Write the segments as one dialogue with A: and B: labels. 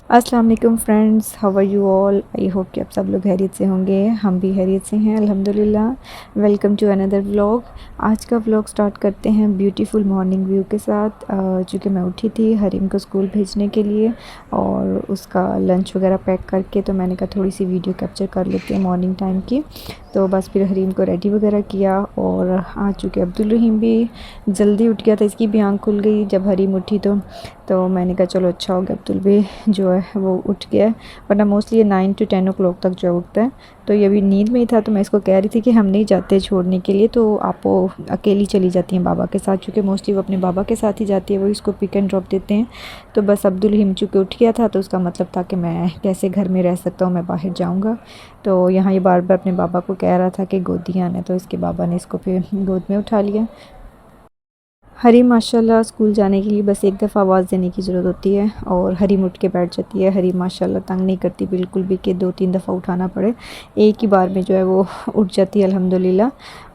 A: अस्सलाम वालेकुम friends, how are you all. I hope कि आप सब लोग खैरियत से होंगे। हम भी खैरियत से हैं अल्हम्दुलिल्लाह। Welcome to another vlog. आज का व्लॉग स्टार्ट करते हैं ब्यूटीफुल मॉर्निंग व्यू के साथ। चूँकि मैं उठी थी हरीम को स्कूल भेजने के लिए और उसका लंच वगैरह पैक करके, तो मैंने कहा थोड़ी सी वीडियो कैप्चर कर लेते हैं मॉर्निंग टाइम की। तो बस फिर हरीम को रेडी वगैरह किया और आ चुके। अब्दुल रहीम भी जल्दी उठ गया था, इसकी भी आँख खुल गई जब हरीम उठी तो मैंने कहा चलो अच्छा हो गया अब्दुल भी जो है वो उठ गया है। वरना मोस्टली ये 9 to 10 o'clock तक जो उठता है। तो ये अभी नींद में ही था, तो मैं इसको कह रही थी कि हम नहीं जाते छोड़ने के लिए, तो आप वो अकेली चली जाती हैं बाबा के साथ, क्योंकि मोस्टली वो अपने बाबा के साथ ही जाती है, वो इसको पिक एंड ड्रॉप देते हैं। तो बस अब्दुल हिम चूँकि उठ गया था, तो उसका मतलब था कि मैं कैसे घर में रह सकता हूँ, मैं बाहर जाऊँगा। तो यहाँ ये बार बार अपने बाबा को कह रहा था कि गोदी आना, तो इसके बाबा ने इसको फिर गोद में उठा लिया। हरी माशाल्लाह स्कूल जाने के लिए बस एक दफ़ा आवाज़ देने की ज़रूरत होती है और हरी उठ के बैठ जाती है। हरी माशाल्लाह तंग नहीं करती बिल्कुल भी कि 2-3 दफ़ा उठाना पड़े, एक ही बार में जो है वो उठ जाती है अल्हम्दुलिल्लाह।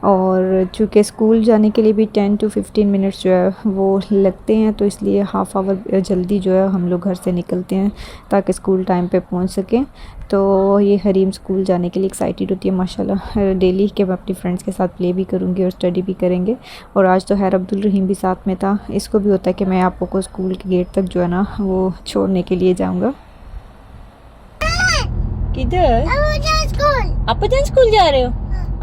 A: और चूँकि स्कूल जाने के लिए भी 10 to 15 मिनट्स जो है वो लगते हैं, तो इसलिए हाफ़ आवर जल्दी जो है हम लोग घर से निकलते हैं ताकि स्कूल टाइम पे पहुंच सकें। तो ये हरीम स्कूल जाने के लिए एक्साइटेड होती है माशाल्लाह डेली, कि मैं अपनी फ्रेंड्स के साथ प्ले भी करूँगी और स्टडी भी करेंगे। और आज तो खैर अब्दुल रहीम भी साथ में था। इसको भी होता है कि मैं आपको को स्कूल के गेट तक जो है ना वो छोड़ने के लिए जाऊँगा। किधर? आप स्कूल जा रहे हो?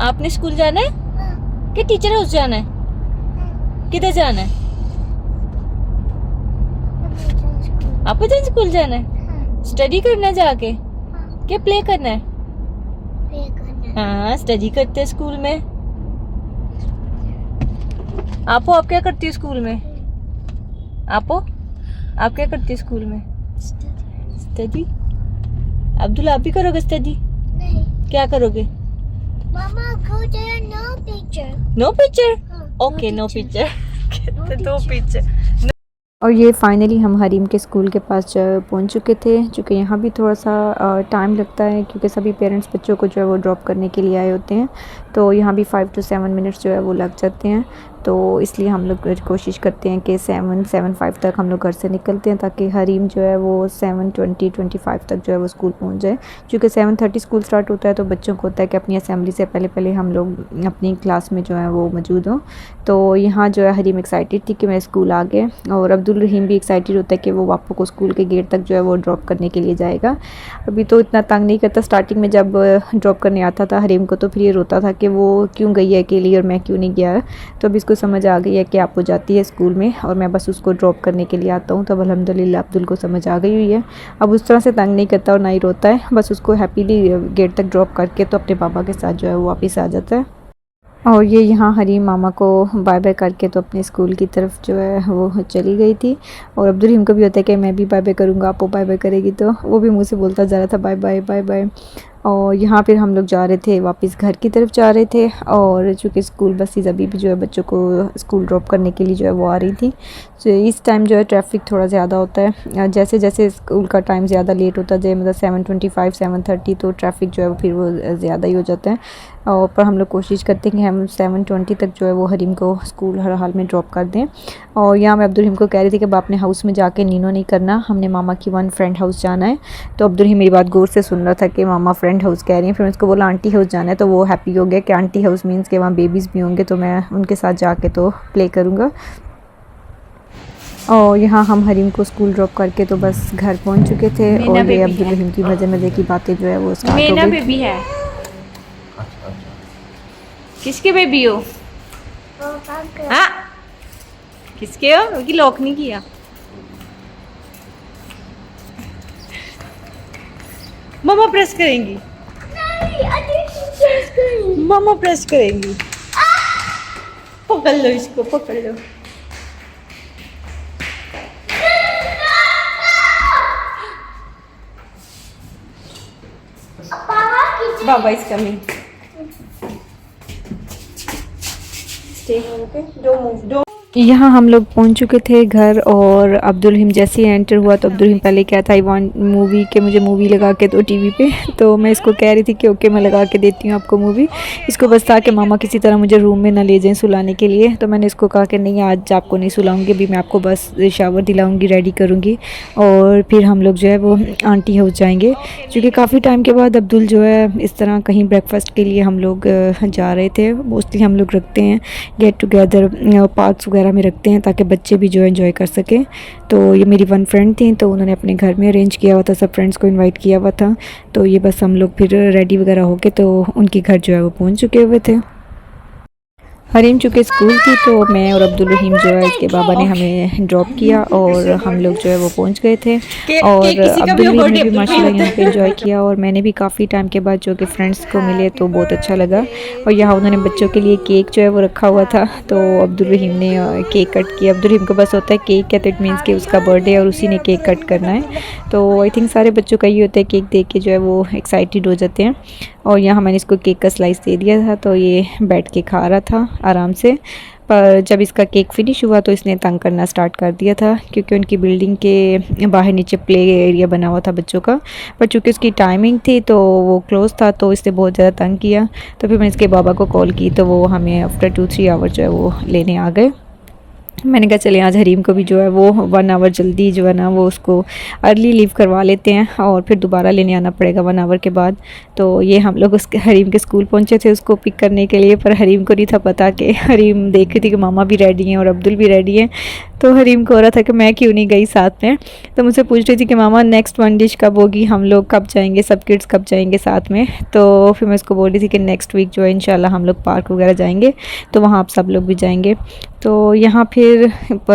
A: आपने स्कूल जाना है कि टीचर हाउस जाना है? किधर जाना है? आप स्कूल जाना है? स्टडी करना है जाके क्या प्ले करना है? हाँ स्टडी करते हैं स्कूल में। आप क्या करती हो स्कूल में? आप क्या करती हो स्कूल में? स्टडी। अब्दुल आप भी करोगे स्टडी? नहीं। क्या करोगे? मामा no picture. No picture? Okay no picture. दो पिक्चर। और ये फ़ाइनली हम हरीम के स्कूल के पास पहुंच चुके थे। चूँकि यहाँ भी थोड़ा सा टाइम लगता है, क्योंकि सभी पेरेंट्स बच्चों को जो है वो ड्रॉप करने के लिए आए होते हैं, तो यहाँ भी 5 to 7 मिनट्स जो है वो लग जाते हैं। तो इसलिए हम लोग कोशिश करते हैं कि 7-7:05 तक हम लोग घर से निकलते हैं, ताकि हरीम जो है वो 7:20-25 तक जो है वो स्कूल पहुँच जाए। क्योंकि 7:30 स्कूल स्टार्ट होता है, तो बच्चों को होता है कि अपनी असेंबली से पहले पहले हम लोग अपनी क्लास में जो है वो मौजूद हों। तो यहाँ जो है हरीम एक्साइटेड थी कि मैं स्कूल आ गए, और अब्दुल रहीम भी एक्साइटेड होता है कि वो पापा को स्कूल के गेट तक जो है वो ड्रॉप करने के लिए जाएगा। अभी तो इतना तंग नहीं करता, स्टार्टिंग में जब ड्रॉप करने आता था हरीम को, तो फिर ये रोता था कि वो क्यों गई है अकेली और मैं क्यों नहीं गया। तो अभी इसको समझ आ गई है कि आप वो जाती है स्कूल में और मैं बस उसको ड्रॉप करने के लिए आता हूँ। तब अल्हम्दुलिल्लाह अब्दुल को समझ आ गई हुई है, अब उस तरह से तंग नहीं करता और ना ही रोता है, बस उसको हैप्पीली गेट तक ड्रॉप करके तो अपने पापा के साथ जो है वो वापस आ जाता है। और ये यहाँ हरीम मामा को बाय बाय करके तो अपने स्कूल की तरफ जो है वो चली गई थी। और अब्दुल रहीम को भी होता है कि मैं भी बाय बाय करूँगा, आप वो बाय बाय करेगी, तो वो भी मुँह से बोलता जा रहा था बाय बाय बाय बाय। और यहाँ फिर हम लोग जा रहे थे वापस घर की तरफ जा रहे थे, और चूँकि स्कूल बसेस अभी भी जो है बच्चों को स्कूल ड्रॉप करने के लिए जो है वो आ रही थी। तो इस टाइम जो है ट्रैफिक थोड़ा ज़्यादा होता है, जैसे जैसे स्कूल का टाइम ज़्यादा लेट होता जाए, मतलब 7:25-7:30, तो ट्रैफिक जो है फिर वो ज़्यादा ही हो जाता है। और पर हम लोग कोशिश करते हैं कि हम 7:20 तक जो है वो हरीम को स्कूल हर हाल में ड्रॉप कर दें। और यहाँ मैं अब्दुल रहीम को कह रही थी कि अब अपने हाउस में जाके नीनो नहीं करना, हमने मामा की वन फ्रेंड हाउस जाना है। तो अब्दुल रहीम मेरी बात गौर से सुन रहा था कि मामा फ्रेंड हाउस कह रही हैं, फिर उसको बोला आंटी हाउस जाना है, तो वो हैप्पी हो गया कि आंटी हाउस मीन्स के वहाँ बेबीज़ भी होंगे, तो मैं उनके साथ जाके तो प्ले करूँगा। और यहाँ हम हरीम को स्कूल ड्रॉप करके तो बस घर पहुँच चुके थे, और ये अब्दुल रहीम की मज़े मज़े की बातें जो है वो स्टार्ट हो गई। बेबी है। किसके बेबी हो? हाँ किसके हो? उनकी लॉक नहीं किया। मम्मा प्रेस करेंगी। मम्मा प्रेस करेंगी। पकड़ लो इसको, पकड़ लो। बाबा is coming. Stay here, okay? Don't move. Don't.
B: यहाँ हम लोग पहुँच चुके थे घर, और अब्दुल रहीम जैसे ही एंटर हुआ तो अब्दुल रहीम पहले कहता आई वांट मूवी, के मुझे मूवी लगा के दो टीवी पे। तो मैं इसको कह रही थी कि ओके मैं लगा के देती हूँ आपको मूवी। इसको बस था कि मामा किसी तरह मुझे रूम में ना ले जाएं सुलाने के लिए। तो मैंने इसको कहा कि नहीं आज आपको नहीं सुलाऊँगी, अभी मैं आपको बस शावर दिलाऊँगी, रेडी करूँगी, और फिर हम लोग जो है वो आंटी हाउस जाएँगे। क्योंकि काफ़ी टाइम के बाद अब्दुल जो है इस तरह कहीं ब्रेकफास्ट के लिए हम लोग जा रहे थे। मोस्टली हम लोग रखते हैं गेट टुगेदर पार्क्स वगैरह में रखते हैं ताकि बच्चे भी जो एंजॉय कर सकें। तो ये मेरी वन फ्रेंड थी, तो उन्होंने अपने घर में अरेंज किया हुआ था, सब फ्रेंड्स को इनवाइट किया हुआ था। तो ये बस हम लोग फिर रेडी वगैरह होके तो उनके घर जो है वो पहुंच चुके हुए थे। हरीम चूँकि स्कूल थी तो मैं और अब्दुल रहीम जो है इसके बाबा ने हमें ड्रॉप किया और हम लोग जो है वो पहुंच गए थे। और अब्दुल रहीम ने भी माशाल्लाह यहाँ पे एंजॉय किया, और मैंने भी काफ़ी टाइम के बाद जो कि फ्रेंड्स को मिले तो बहुत अच्छा लगा। और यहाँ उन्होंने बच्चों के लिए केक जो है वो रखा हुआ था, तो अब्दुल रहीम ने केक कट किया। अब्दुल रहीम को बस होता है केक क्या, तो इट मीन्स कि उसका बर्थडे है और उसी ने केक कट करना है। तो आई थिंक सारे बच्चों का ये होता है, केक देख के जो है वो एक्साइटेड हो जाते हैं। और यहाँ मैंने इसको केक का स्लाइस दे दिया था, तो ये बैठ के खा रहा था आराम से। पर जब इसका केक फिनिश हुआ तो इसने तंग करना स्टार्ट कर दिया था, क्योंकि उनकी बिल्डिंग के बाहर नीचे प्ले एरिया बना हुआ था बच्चों का। पर चूँकि उसकी टाइमिंग थी तो वो क्लोज़ था, तो इसने बहुत ज़्यादा तंग किया। तो फिर मैंने इसके बाबा को कॉल की, तो वो हमें आफ्टर 2-3 आवर जो है वो लेने आ गए। मैंने कहा चले आज हरीम को भी जो है वो 1 आवर जल्दी जो है ना वो उसको अर्ली लीव करवा लेते हैं, और फिर दोबारा लेने आना पड़ेगा 1 आवर के बाद। तो ये हम लोग उसके हरीम के स्कूल पहुंचे थे उसको पिक करने के लिए, पर हरीम को नहीं था पता कि हरीम देख रही थी कि मामा भी रेडी हैं और अब्दुल भी रेडी हैं। तो हरीम को हो रहा था कि मैं क्यों नहीं गई साथ में। तो मुझसे पूछ रही थी कि मामा नेक्स्ट वन डिश कब होगी, हम लोग कब जाएंगे, सब किड्स कब जाएंगे साथ में। तो फिर मैं उसको बोल रही थी कि नेक्स्ट वीक जो है इंशाल्लाह हम लोग पार्क वगैरह जाएंगे, तो वहाँ आप सब लोग भी जाएंगे। तो यहाँ फिर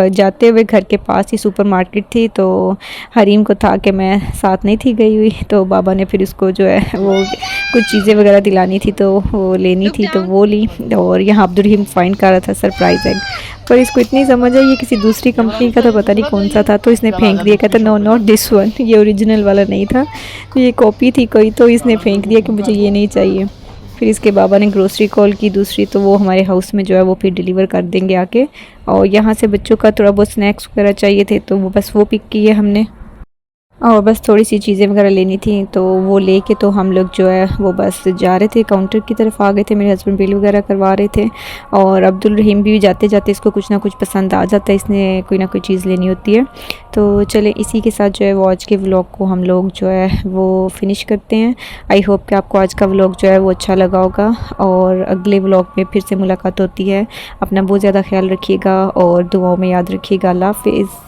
B: जाते हुए घर के पास ही सुपर मार्केट थी, तो हरीम को था कि मैं साथ नहीं थी गई हुई, तो बाबा ने फिर उसको जो है वो कुछ चीज़ें वगैरह दिलानी थी तो वो लेनी थी तो वो ली। और यहाँ अब्दुल रहीम फाइंड कर रहा था सरप्राइज़ एग, पर इसको इतनी समझ आई ये किसी दूसरी कंपनी का था, पता नहीं कौन सा था, तो इसने फेंक दिया। कहता नो नॉट दिस वन, ये ओरिजिनल वाला नहीं था, तो ये कॉपी थी कोई, तो इसने फेंक दिया कि मुझे ये नहीं चाहिए। फिर इसके बाबा ने ग्रोसरी कॉल की दूसरी, तो वो हमारे हाउस में जो है वो फिर डिलीवर कर देंगे आके। और यहाँ से बच्चों का थोड़ा बहुत स्नैक्स वगैरह चाहिए थे, तो वो बस वो पिक किए हमने, और बस थोड़ी सी चीज़ें वगैरह लेनी थी, तो वो लेके तो हम लोग जो है वो बस जा रहे थे, काउंटर की तरफ आ गए थे। मेरे हस्बैंड बिल वगैरह करवा रहे थे, और अब्दुल रहीम भी जाते जाते इसको कुछ ना कुछ पसंद आ जाता है, इसने कोई ना कोई चीज़ लेनी होती है। तो चले इसी के साथ जो है वो आज के व्लॉग को हम लोग जो है वो फिनिश करते हैं। आई होप कि आपको आज का व्लॉग जो है वो अच्छा लगा होगा, और अगले व्लॉग में फिर से मुलाकात होती है। अपना बहुत ज़्यादा ख्याल रखिएगा और दुआओं में याद रखिएगा। अल्लाह हाफिज़।